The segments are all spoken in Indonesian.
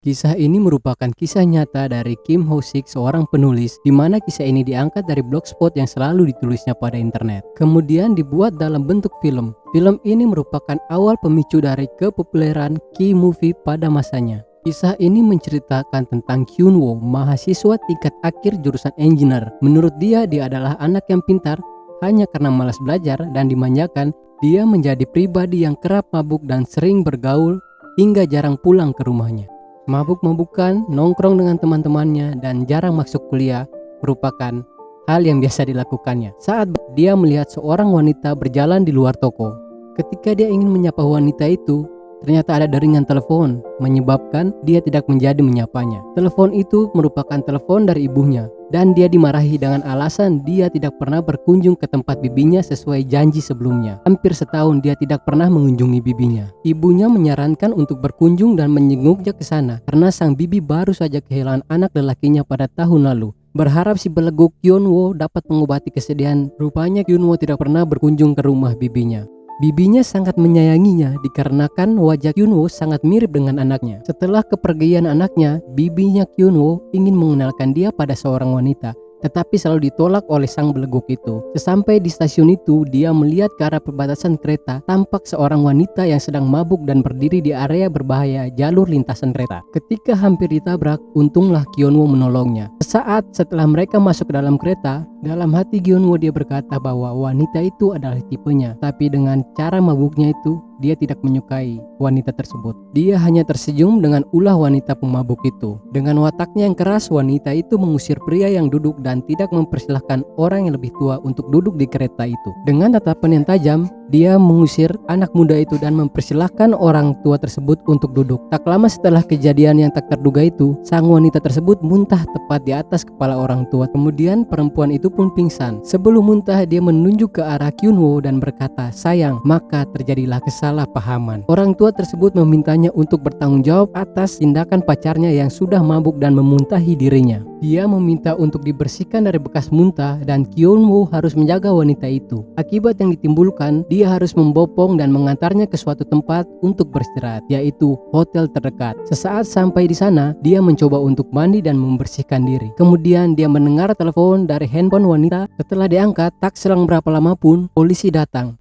Kisah ini merupakan kisah nyata dari Kim Ho-sik, seorang penulis, di mana kisah ini diangkat dari blogspot yang selalu ditulisnya pada internet. Kemudian dibuat dalam bentuk film. Film ini merupakan awal pemicu dari kepopuleran K-movie pada masanya. Kisah ini menceritakan tentang Kyunwoo, mahasiswa tingkat akhir jurusan engineer. Menurut dia adalah anak yang pintar, hanya karena malas belajar dan dimanjakan, dia menjadi pribadi yang kerap mabuk dan sering bergaul hingga jarang pulang ke rumahnya. Mabuk-mabukan, nongkrong dengan teman-temannya, dan jarang masuk kuliah merupakan hal yang biasa dilakukannya. Saat dia melihat seorang wanita berjalan di luar toko, ketika dia ingin menyapa wanita itu, ternyata ada deringan telepon, menyebabkan dia tidak menjadi menyapanya. Telepon itu merupakan telepon dari ibunya, dan dia dimarahi dengan alasan dia tidak pernah berkunjung ke tempat bibinya sesuai janji sebelumnya. Hampir setahun dia tidak pernah mengunjungi bibinya. Ibunya menyarankan untuk berkunjung dan menjenguknya ke sana, karena sang bibi baru saja kehilangan anak lelakinya pada tahun lalu. Berharap si beleguk Kyunwoo dapat mengobati kesedihan, rupanya Kyunwoo tidak pernah berkunjung ke rumah bibinya. Bibinya sangat menyayanginya dikarenakan wajah Kyunwoo sangat mirip dengan anaknya. Setelah kepergian anaknya, bibinya Kyunwoo ingin mengenalkan dia pada seorang wanita, tetapi selalu ditolak oleh sang beleguk itu. Sesampai di stasiun itu, dia melihat ke arah perbatasan kereta, tampak seorang wanita yang sedang mabuk dan berdiri di area berbahaya jalur lintasan kereta. Ketika hampir ditabrak, untunglah Kyunwoo menolongnya. Sesaat setelah mereka masuk ke dalam kereta, dalam hati Kyunwoo dia berkata bahwa wanita itu adalah tipenya, tapi dengan cara mabuknya itu, dia tidak menyukai wanita tersebut. Dia hanya tersenyum dengan ulah wanita pemabuk itu. Dengan wataknya yang keras, wanita itu mengusir pria yang duduk dan tidak mempersilahkan orang yang lebih tua untuk duduk di kereta itu. Dengan tatapan yang tajam, dia mengusir anak muda itu dan mempersilahkan orang tua tersebut untuk duduk. Tak lama setelah kejadian yang tak terduga itu, sang wanita tersebut muntah tepat di atas kepala orang tua. Kemudian perempuan itu pun pingsan. Sebelum muntah, dia menunjuk ke arah Kyunwoo dan berkata, "Sayang." Maka terjadilah kesalahpahaman. Orang tua tersebut memintanya untuk bertanggung jawab atas tindakan pacarnya yang sudah mabuk dan memuntahi dirinya. Dia meminta untuk dibersihkan dari bekas muntah dan Kyunwoo harus menjaga wanita itu. Akibat yang ditimbulkan, dia harus membopong dan mengantarnya ke suatu tempat untuk beristirahat, yaitu hotel terdekat. Sesaat sampai di sana, dia mencoba untuk mandi dan membersihkan diri. Kemudian dia mendengar telepon dari handphone wanita. Setelah diangkat, tak selang berapa lama pun polisi datang.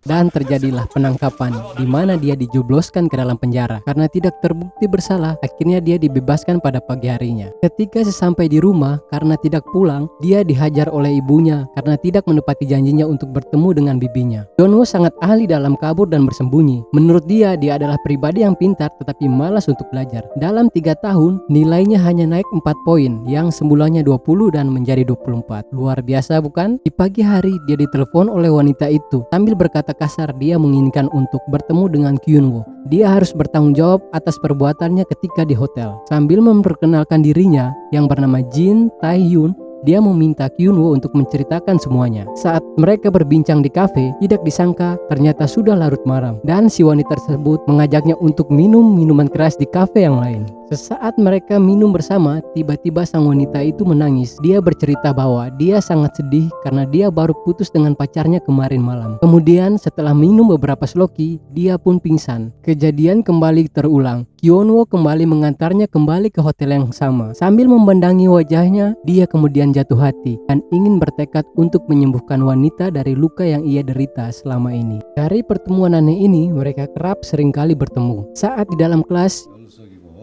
Dan terjadilah penangkapan, di mana dia dijebloskan ke dalam penjara. Karena tidak terbukti bersalah, akhirnya dia dibebaskan pada pagi harinya. Ketika sesampai di rumah, karena tidak pulang, dia dihajar oleh ibunya karena tidak menepati janjinya untuk bertemu dengan bibinya. Kyunwoo sangat ahli dalam kabur dan bersembunyi. Menurut dia adalah pribadi yang pintar tetapi malas untuk belajar. Dalam 3 tahun, nilainya hanya naik 4 poin, yang semulanya 20 dan menjadi 24. Luar biasa bukan? Di pagi hari, dia ditelepon oleh wanita itu. Sambil berkata kasar, dia menginginkan untuk bertemu dengan Kyunwoo. Dia harus bertanggung jawab atas perbuatannya ketika di hotel. Sambil memperkenalkan dirinya yang bernama Jin Tae-hyun, dia meminta Kyunwoo untuk menceritakan semuanya. Saat mereka berbincang di kafe, tidak disangka ternyata sudah larut malam, dan si wanita tersebut mengajaknya untuk minum minuman keras di kafe yang lain. Sesaat mereka minum bersama, tiba-tiba sang wanita itu menangis. Dia bercerita bahwa dia sangat sedih karena dia baru putus dengan pacarnya kemarin malam. Kemudian setelah minum beberapa sloki, dia pun pingsan. Kejadian kembali terulang. Kyunwoo kembali mengantarnya kembali ke hotel yang sama. Sambil memandangi wajahnya, dia kemudian jatuh hati dan ingin bertekad untuk menyembuhkan wanita dari luka yang ia derita selama ini. Dari pertemuan aneh ini, mereka kerap seringkali bertemu. Saat di dalam kelas,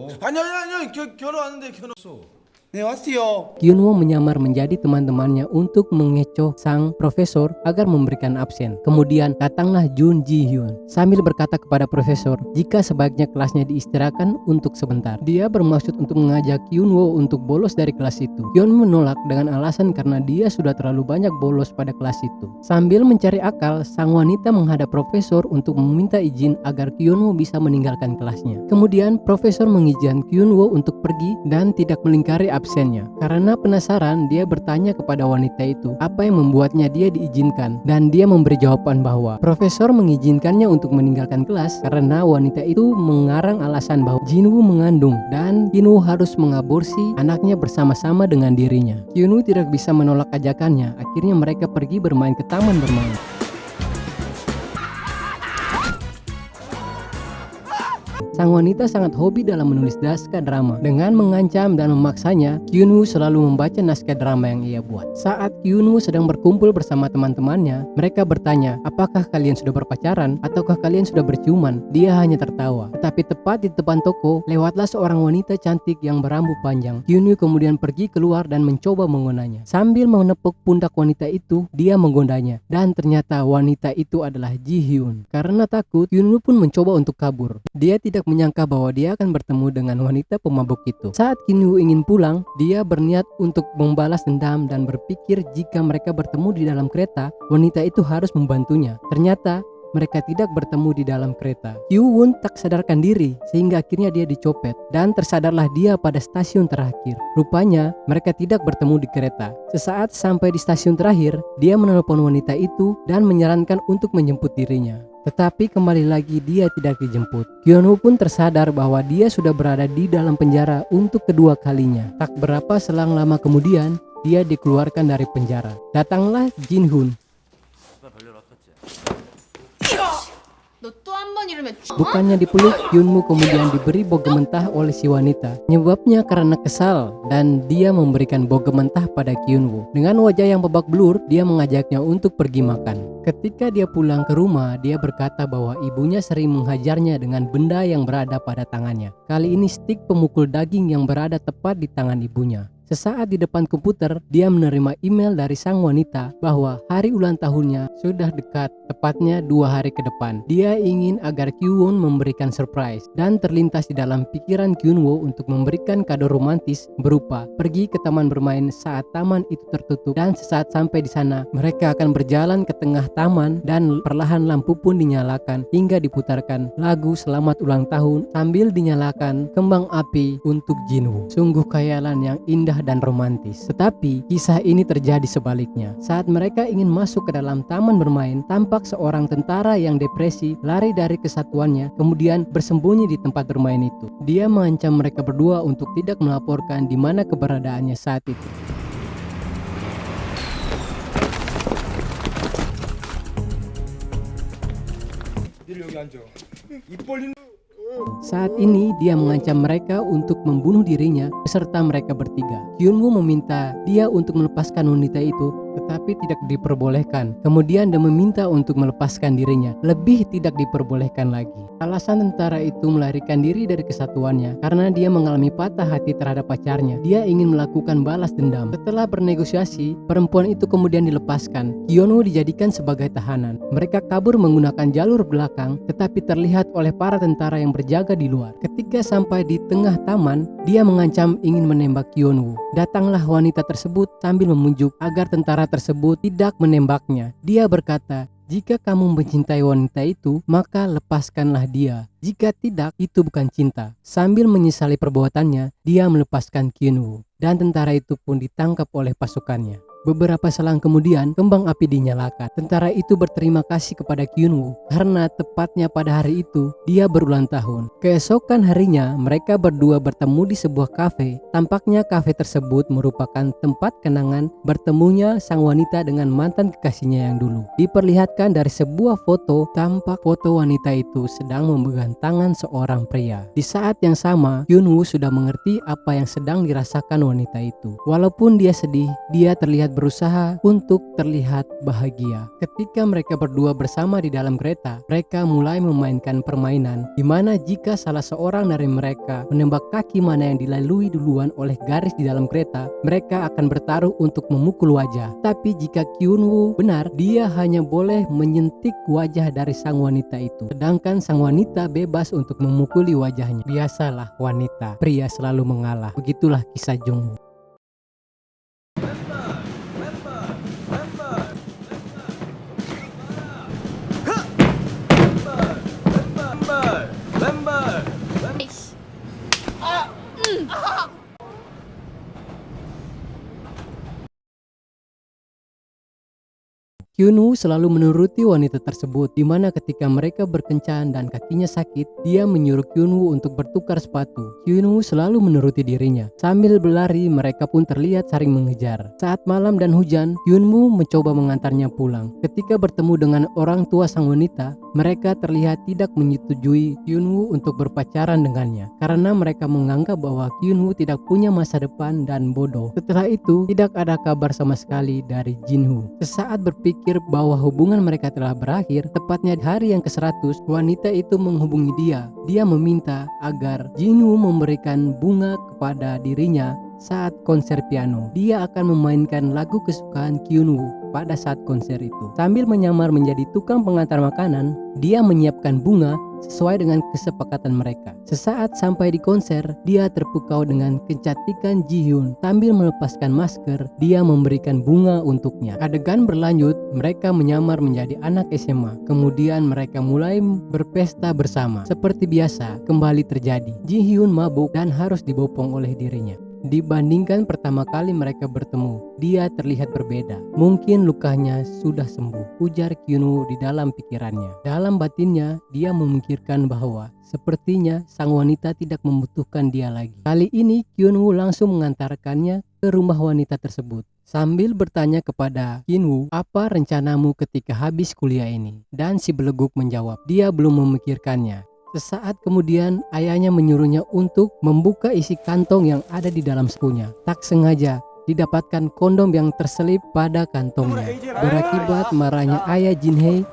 아니요 결혼하는데 결혼했어. 네 왔어요. Kyunwoo menyamar menjadi teman-temannya untuk mengecoh sang profesor agar memberikan absen. Kemudian datanglah Jun Ji Hyun sambil berkata kepada profesor jika sebaiknya kelasnya diistirahatkan untuk sebentar. Dia bermaksud untuk mengajak Kyunwoo untuk bolos dari kelas itu. Hyun menolak dengan alasan karena dia sudah terlalu banyak bolos pada kelas itu. Sambil mencari akal, sang wanita menghadap profesor untuk meminta izin agar Kyunwoo bisa meninggalkan kelasnya. Kemudian profesor mengizinkan Kyunwoo untuk pergi dan tidak melingkari absennya. Karena penasaran, dia bertanya kepada wanita itu apa yang membuatnya dia diizinkan, dan dia memberi jawaban bahwa profesor mengizinkannya untuk meninggalkan kelas karena wanita itu mengarang alasan bahwa Jinwoo mengandung dan Jinwoo harus mengaborsi anaknya bersama-sama dengan dirinya. Kyunwoo tidak bisa menolak ajakannya. Akhirnya mereka pergi bermain ke taman bermain. Sang wanita sangat hobi dalam menulis naskah drama. Dengan mengancam dan memaksanya, Kyunwoo selalu membaca naskah drama yang ia buat. Saat Kyunwoo sedang berkumpul bersama teman-temannya, mereka bertanya, apakah kalian sudah berpacaran ataukah kalian sudah berciuman? Dia hanya tertawa. Tetapi tepat di depan toko, lewatlah seorang wanita cantik yang berambut panjang. Kyunwoo kemudian pergi keluar dan mencoba menggonanya. Sambil menepuk pundak wanita itu, dia menggondanya. Dan ternyata wanita itu adalah Ji Hyun. Karena takut, Kyunwoo pun mencoba untuk kabur. Dia tidak menyangka bahwa dia akan bertemu dengan wanita pemabuk itu. Saat Kyunwoo ingin pulang, dia berniat untuk membalas dendam dan berpikir jika mereka bertemu di dalam kereta, wanita itu harus membantunya. Ternyata mereka tidak bertemu di dalam kereta. Kyunwoo tak sadarkan diri sehingga akhirnya dia dicopet dan tersadarlah dia pada stasiun terakhir. Rupanya mereka tidak bertemu di kereta. Sesaat sampai di stasiun terakhir, dia menelpon wanita itu dan menyarankan untuk menjemput dirinya. Tetapi kembali lagi dia tidak dijemput. Kyunwoo pun tersadar bahwa dia sudah berada di dalam penjara untuk kedua kalinya. Tak berapa selang lama kemudian, dia dikeluarkan dari penjara. Datanglah Jin Hoon. 너 또 한 번 이러면 Bukannya dipeluk, Kyunwoo kemudian diberi boge mentah oleh si wanita. Penyebabnya karena kesal dan dia memberikan boge mentah pada Kyunwoo. Dengan wajah yang babak belur, dia mengajaknya untuk pergi makan. Ketika dia pulang ke rumah, dia berkata bahwa ibunya sering menghajarnya dengan benda yang berada pada tangannya. Kali ini stik pemukul daging yang berada tepat di tangan ibunya. Sesaat di depan komputer, dia menerima email dari sang wanita bahwa hari ulang tahunnya sudah dekat, tepatnya 2 hari ke depan. Dia ingin agar Kyunwoo memberikan surprise dan terlintas di dalam pikiran Kyunwoo untuk memberikan kado romantis berupa pergi ke taman bermain saat taman itu tertutup, dan sesaat sampai di sana, mereka akan berjalan ke tengah taman dan perlahan lampu pun dinyalakan hingga diputarkan lagu selamat ulang tahun sambil dinyalakan kembang api untuk Jinwoo. Sungguh khayalan yang indah dan romantis. Tetapi kisah ini terjadi sebaliknya. Saat mereka ingin masuk ke dalam taman bermain, tampak seorang tentara yang depresi lari dari kesatuannya kemudian bersembunyi di tempat bermain itu. Dia mengancam mereka berdua untuk tidak melaporkan di mana keberadaannya saat itu. 여기 앉아. 입 벌리는. Saat ini dia mengancam mereka untuk membunuh dirinya beserta mereka bertiga. Kyunwoo meminta dia untuk melepaskan wanita itu, tetapi tidak diperbolehkan. Kemudian dia meminta untuk melepaskan dirinya, lebih tidak diperbolehkan lagi. Alasan tentara itu melarikan diri dari kesatuannya karena dia mengalami patah hati terhadap pacarnya. Dia ingin melakukan balas dendam. Setelah bernegosiasi, perempuan itu kemudian dilepaskan. Kyunwoo dijadikan sebagai tahanan. Mereka kabur menggunakan jalur belakang, tetapi terlihat oleh para tentara yang berjaga di luar. Ketika sampai di tengah taman, dia mengancam ingin menembak Kyunwoo. Datanglah wanita tersebut sambil memujuk agar tentara tersebut tidak menembaknya. Dia berkata, jika kamu mencintai wanita itu, maka lepaskanlah dia. Jika tidak, itu bukan cinta. Sambil menyesali perbuatannya, dia melepaskan Kyunwoo. Dan tentara itu pun ditangkap oleh pasukannya. Beberapa selang kemudian, kembang api dinyalakan. Tentara itu berterima kasih kepada Kyunwoo karena tepatnya pada hari itu dia berulang tahun. Keesokan harinya, mereka berdua bertemu di sebuah kafe. Tampaknya kafe tersebut merupakan tempat kenangan bertemunya sang wanita dengan mantan kekasihnya yang dulu. Diperlihatkan dari sebuah foto, tampak foto wanita itu sedang memegang tangan seorang pria. Di saat yang sama, Kyunwoo sudah mengerti apa yang sedang dirasakan wanita itu. Walaupun dia sedih, dia terlihat berusaha untuk terlihat bahagia. Ketika mereka berdua bersama di dalam kereta, mereka mulai memainkan permainan di mana jika salah seorang dari mereka menembak kaki mana yang dilalui duluan oleh garis di dalam kereta, mereka akan bertaruh untuk memukul wajah. Tapi jika Kyunwoo benar, dia hanya boleh menyentik wajah dari sang wanita itu, sedangkan sang wanita bebas untuk memukuli wajahnya. Biasalah wanita, pria selalu mengalah. Begitulah kisah Jungwoo. 에이씨. Kyunwoo selalu menuruti wanita tersebut, di mana ketika mereka berkencan dan kakinya sakit, dia menyuruh Kyunwoo untuk bertukar sepatu. Kyunwoo selalu menuruti dirinya. Sambil berlari, mereka pun terlihat saling mengejar. Saat malam dan hujan, Kyunwoo mencoba mengantarnya pulang. Ketika bertemu dengan orang tua sang wanita, mereka terlihat tidak menyetujui Kyunwoo untuk berpacaran dengannya, karena mereka menganggap bahwa Kyunwoo tidak punya masa depan dan bodoh. Setelah itu, tidak ada kabar sama sekali dari Jinwoo. Sesaat berpikir bahwa hubungan mereka telah berakhir, tepatnya di hari yang ke-100, wanita itu menghubungi dia. Dia meminta agar Jinwoo memberikan bunga kepada dirinya saat konser piano. Dia akan memainkan lagu kesukaan Kyunwoo pada saat konser itu. Sambil menyamar menjadi tukang pengantar makanan, dia menyiapkan bunga sesuai dengan kesepakatan mereka. Sesaat sampai di konser, dia terpukau dengan kecantikan Jihyun. Sambil melepaskan masker, dia memberikan bunga untuknya. Adegan berlanjut, mereka menyamar menjadi anak SMA. Kemudian mereka mulai berpesta bersama. Seperti biasa, kembali terjadi. Jihyun mabuk dan harus dibopong oleh dirinya. Dibandingkan pertama kali mereka bertemu, dia terlihat berbeda. Mungkin lukanya sudah sembuh, ujar Kyunwoo di dalam pikirannya. Dalam batinnya, dia memikirkan bahwa sepertinya sang wanita tidak membutuhkan dia lagi. Kali ini Kyunwoo langsung mengantarkannya ke rumah wanita tersebut. Sambil bertanya kepada Jinwoo, apa rencanamu ketika habis kuliah ini? Dan si beleguk menjawab, dia belum memikirkannya. Sesaat kemudian ayahnya menyuruhnya untuk membuka isi kantong yang ada di dalam sakunya. Tak sengaja didapatkan kondom yang terselip pada kantongnya. Berakibat marahnya ayah Jinhae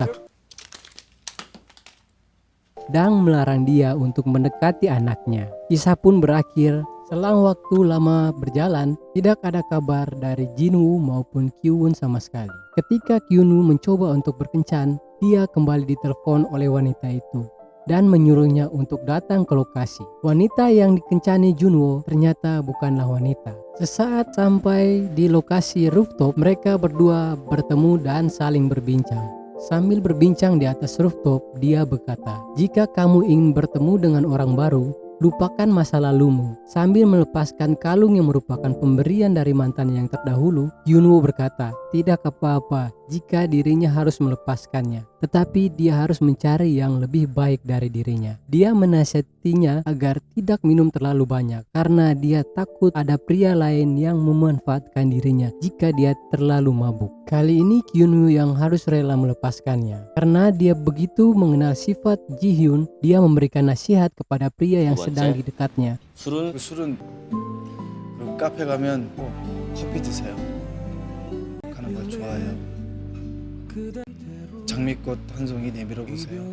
dan melarang dia untuk mendekati anaknya. Kisah pun berakhir. Selang waktu lama berjalan, tidak ada kabar dari Jinwoo maupun Kyunwoo sama sekali. Ketika Kyunwoo mencoba untuk berkencan, dia kembali ditelepon oleh wanita itu dan menyuruhnya untuk datang ke lokasi. Wanita yang dikencani Junwoo ternyata bukanlah wanita. Sesaat sampai di lokasi rooftop, mereka berdua bertemu dan saling berbincang. Sambil berbincang di atas rooftop, dia berkata, "Jika kamu ingin bertemu dengan orang baru, lupakan masa lalumu." Sambil melepaskan kalung yang merupakan pemberian dari mantan yang terdahulu, Junwoo berkata, tidak apa-apa jika dirinya harus melepaskannya, tetapi dia harus mencari yang lebih baik dari dirinya. Dia menasihatinya agar tidak minum terlalu banyak, karena dia takut ada pria lain yang memanfaatkan dirinya jika dia terlalu mabuk. Kali ini Kyunwoo yang harus rela melepaskannya. Karena dia begitu mengenal sifat Jihyun, dia memberikan nasihat kepada pria yang sedang di dekatnya. 술은 그리고 카페 가면 커피 드세요. 가는 걸 좋아해요. 장미꽃 한 송이 내밀어 보세요.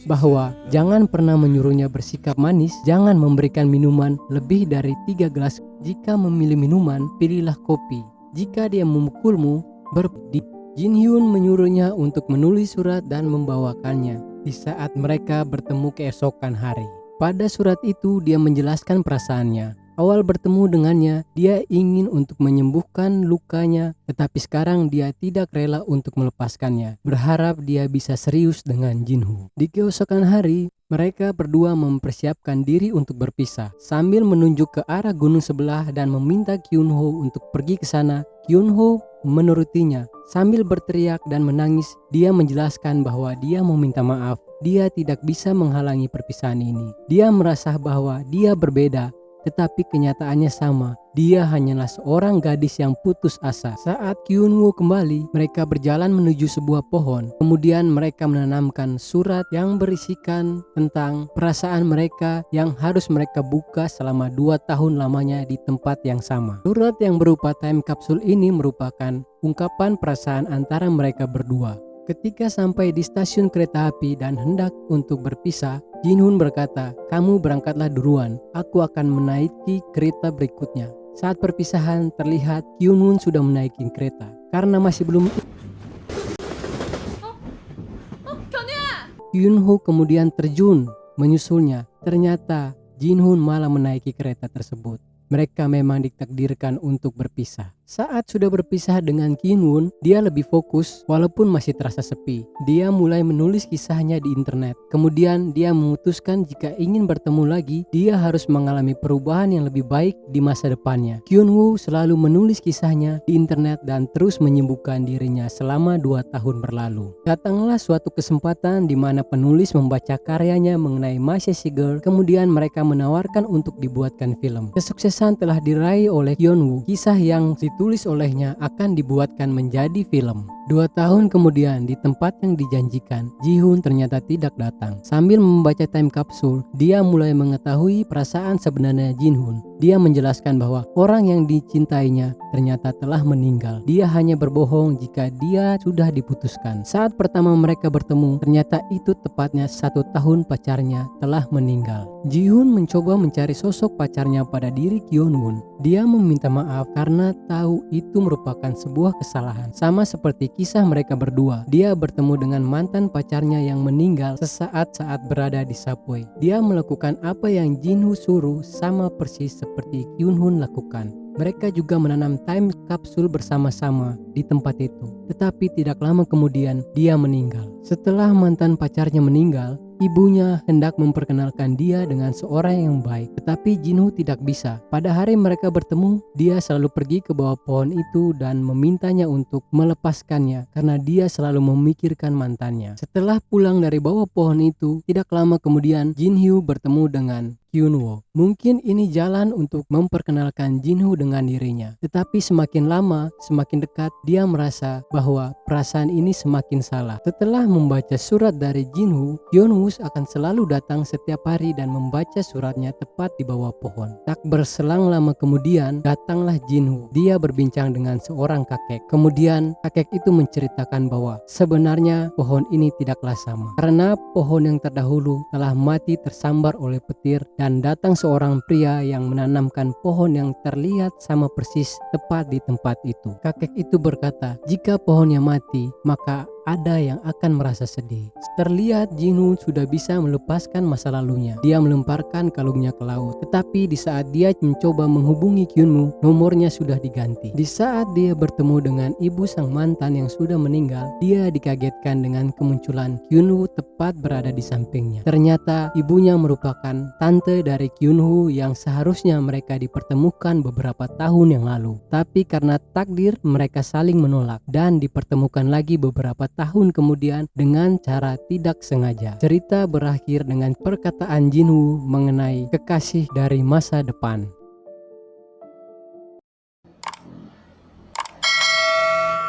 Bahwa jangan pernah menyuruhnya bersikap manis, jangan memberikan minuman lebih dari 3 gelas. Jika memilih minuman, pilihlah kopi. Jika dia memukulmu, berhenti. Jinhyun menyuruhnya untuk menulis surat dan membawakannya di saat mereka bertemu keesokan hari. Pada surat itu dia menjelaskan perasaannya. Awal bertemu dengannya, dia ingin untuk menyembuhkan lukanya, tetapi sekarang dia tidak rela untuk melepaskannya. Berharap dia bisa serius dengan Jinwoo. Di keesokan hari, mereka berdua mempersiapkan diri untuk berpisah. Sambil menunjuk ke arah gunung sebelah dan meminta Kyunwoo untuk pergi ke sana, Kyunwoo menurutinya. Sambil berteriak dan menangis, dia menjelaskan bahwa dia meminta maaf. Dia tidak bisa menghalangi perpisahan ini. Dia merasa bahwa dia berbeda, tetapi kenyataannya sama. Dia hanyalah seorang gadis yang putus asa. Saat Kyunwoo kembali, mereka berjalan menuju sebuah pohon. Kemudian mereka menanamkan surat yang berisikan tentang perasaan mereka yang harus mereka buka selama 2 tahun lamanya di tempat yang sama. Surat yang berupa time capsule ini merupakan ungkapan perasaan antara mereka berdua. Ketika sampai di stasiun kereta api dan hendak untuk berpisah, Jinhoon berkata, "Kamu berangkatlah duluan, aku akan menaiki kereta berikutnya." Saat perpisahan terlihat Kyunwoo sudah menaiki kereta. Karena masih belum 견우야! Kyunwoo kemudian terjun menyusulnya. Ternyata Jinhoon malah menaiki kereta tersebut. Mereka memang ditakdirkan untuk berpisah. Saat sudah berpisah dengan Kyun-won, dia lebih fokus walaupun masih terasa sepi. Dia mulai menulis kisahnya di internet. Kemudian dia memutuskan jika ingin bertemu lagi, dia harus mengalami perubahan yang lebih baik di masa depannya. Kyun-woo selalu menulis kisahnya di internet dan terus menyembuhkan dirinya selama 2 tahun berlalu. Datanglah suatu kesempatan di mana penulis membaca karyanya mengenai Ma Girl, kemudian mereka menawarkan untuk dibuatkan film. Kesuksesan telah diraih oleh Kyun-woo. Kisah yang ditulis olehnya akan dibuatkan menjadi film. 2 tahun kemudian, di tempat yang dijanjikan, Ji-hoon ternyata tidak datang. Sambil membaca time capsule, dia mulai mengetahui perasaan sebenarnya Jin-hoon. Dia menjelaskan bahwa orang yang dicintainya ternyata telah meninggal. Dia hanya berbohong jika dia sudah diputuskan. Saat pertama mereka bertemu, ternyata itu tepatnya 1 tahun pacarnya telah meninggal. Ji-hoon mencoba mencari sosok pacarnya pada diri Kyun-won. Dia meminta maaf karena tahu itu merupakan sebuah kesalahan. Sama seperti kisah mereka berdua, dia bertemu dengan mantan pacarnya yang meninggal sesaat saat berada di subway. Dia melakukan apa yang Jin-woo suruh sama persis seperti Kyun-hoon lakukan. Mereka juga menanam time capsule bersama-sama di tempat itu. Tetapi tidak lama kemudian dia meninggal. Setelah mantan pacarnya meninggal, ibunya hendak memperkenalkan dia dengan seorang yang baik, tetapi Jin-woo tidak bisa. Pada hari mereka bertemu, dia selalu pergi ke bawah pohon itu dan memintanya untuk melepaskannya karena dia selalu memikirkan mantannya. Setelah pulang dari bawah pohon itu, tidak lama kemudian Jin-hyo bertemu dengan Kyun-woo. Mungkin ini jalan untuk memperkenalkan Jin-woo dengan dirinya. Tetapi semakin lama, semakin dekat, dia merasa bahwa perasaan ini semakin salah. Setelah membaca surat dari Jin-woo, Kyun-woo akan selalu datang setiap hari dan membaca suratnya tepat di bawah pohon. Tak berselang lama kemudian, datanglah Jin-woo. Dia berbincang dengan seorang kakek. Kemudian kakek itu menceritakan bahwa sebenarnya pohon ini tidaklah sama, karena pohon yang terdahulu telah mati tersambar oleh petir dan datang seorang pria yang menanamkan pohon yang terlihat sama persis tepat di tempat itu. Kakek itu berkata, jika pohonnya mati, maka ada yang akan merasa sedih. Terlihat Jin-woo sudah bisa melepaskan masa lalunya. Dia melemparkan kalungnya ke laut. Tetapi di saat dia mencoba menghubungi Kyun-woo, nomornya sudah diganti. Di saat dia bertemu dengan ibu sang mantan yang sudah meninggal, dia dikagetkan dengan kemunculan Kyun-woo tepat berada di sampingnya. Ternyata ibunya merupakan tante dari Kyun-woo yang seharusnya mereka dipertemukan beberapa tahun yang lalu. Tapi karena takdir mereka saling menolak dan dipertemukan lagi beberapa tahun kemudian dengan cara tidak sengaja. Cerita berakhir dengan perkataan Jin-woo mengenai kekasih dari masa depan.